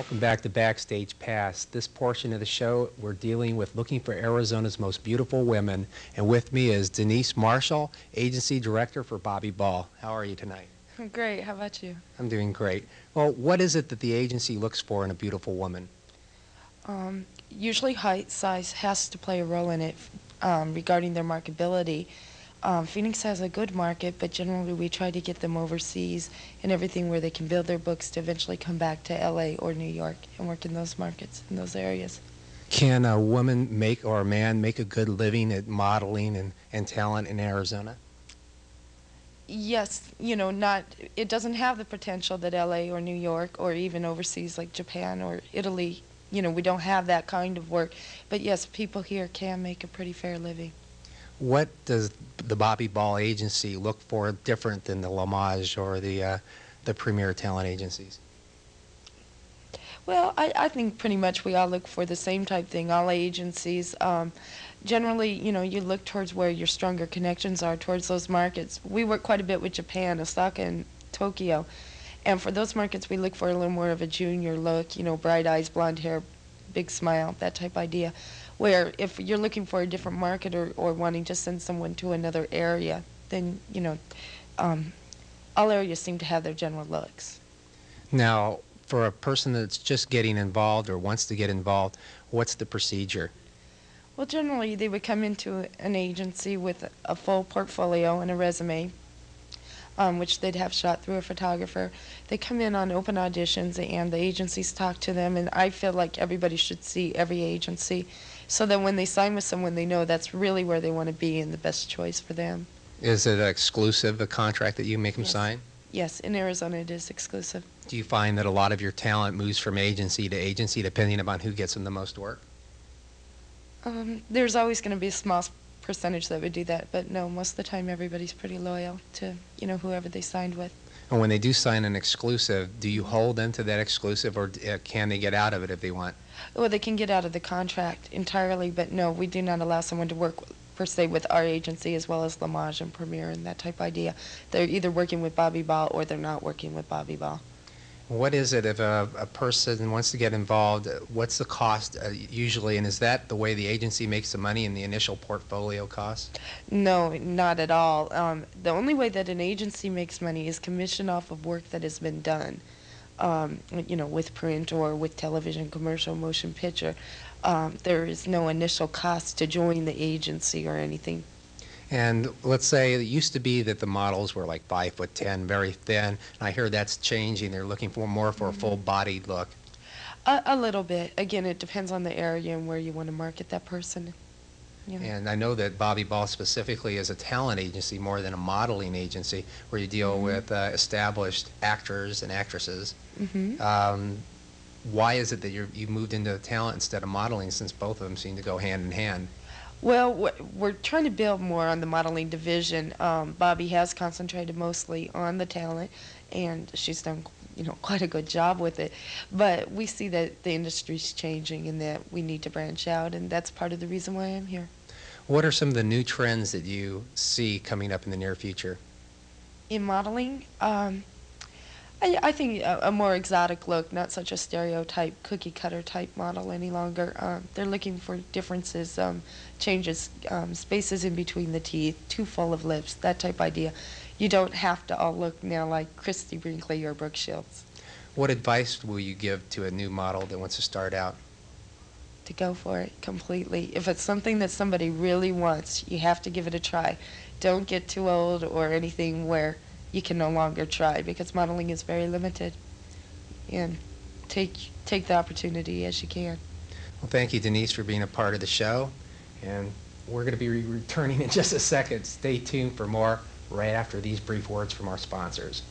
Welcome back to Backstage Pass. This portion of the show, we're dealing with looking for Arizona's most beautiful women. And with me is Denise Marshall, Agency Director for Bobbi Ball. How are you tonight? I'm great. How about you? I'm doing great. Well, what is it that the agency looks for in a beautiful woman? Usually height, size has to play a role in it regarding their marketability. Phoenix has a good market, but generally we try to get them overseas and everything where they can build their books to eventually come back to LA or New York and work in those markets, in those areas. Can a woman make, or a man make a good living at modeling and talent in Arizona? Yes, you know, it doesn't have the potential that LA or New York or even overseas like Japan or Italy, you know, we don't have that kind of work. But yes, people here can make a pretty fair living. What does the Bobbi Ball agency look for different than the L'Image or the premier talent agencies? Well, I think pretty much we all look for the same type thing. All agencies, generally, you know, you look towards where your stronger connections are towards those markets. We work quite a bit with Japan, Osaka, and Tokyo. And for those markets, we look for a little more of a junior look, you know, bright eyes, blonde hair, big smile, that type idea. Where if you're looking for a different market or wanting to send someone to another area, then, you know, all areas seem to have their general looks. Now, for a person that's just getting involved or wants to get involved, what's the procedure? Well, generally, they would come into an agency with a full portfolio and a resume, which they'd have shot through a photographer. They come in on open auditions, and the agencies talk to them, and I feel like everybody should see every agency so that when they sign with someone, they know that's really where they want to be and the best choice for them. Is it exclusive, a contract that you make them sign? Yes, in Arizona it is exclusive. Do you find that a lot of your talent moves from agency to agency depending upon who gets them the most work? There's always going to be a small percentage that would do that, but no, most of the time everybody's pretty loyal to, you know, whoever they signed with. And when they do sign an exclusive, do you hold them to that exclusive, or can they get out of it if they want? Well, they can get out of the contract entirely, but no, we do not allow someone to work per se with our agency as well as L'Image and Premier and that type idea. They're either working with Bobbi Ball or they're not working with Bobbi Ball. What is it if a person wants to get involved? What's the cost usually, and is that the way the agency makes the money in the initial portfolio cost? No, not at all. The only way that an agency makes money is commission off of work that has been done, you know, with print or with television, commercial, motion picture. There is no initial cost to join the agency or anything. And let's say it used to be that the models were like 5'10", very thin, and I hear that's changing. They're looking for more for a full-bodied look. A little bit. Again, it depends on the area and where you want to market that person. You know. And I know that Bobbi Ball specifically is a talent agency more than a modeling agency, where you deal with established actors and actresses. Why is it that you moved into talent instead of modeling, since both of them seem to go hand in hand? Well, we're trying to build more on the modeling division. Bobbi has concentrated mostly on the talent, and she's done, you know, quite a good job with it. But we see that the industry's changing and that we need to branch out, and that's part of the reason why I'm here. What are some of the new trends that you see coming up in the near future? In modeling, I think a more exotic look, not such a stereotype cookie cutter type model any longer. They're looking for differences, changes, spaces in between the teeth, too full of lips, that type idea. You don't have to all look now like Christy Brinkley or Brooke Shields. What advice will you give to a new model that wants to start out? To go for it completely. If it's something that somebody really wants, you have to give it a try. Don't get too old or anything where you can no longer try, because modeling is very limited, and take the opportunity as you can. Well, thank you, Denise, for being a part of the show, and we're going to be returning in just a second. Stay tuned for more right after these brief words from our sponsors.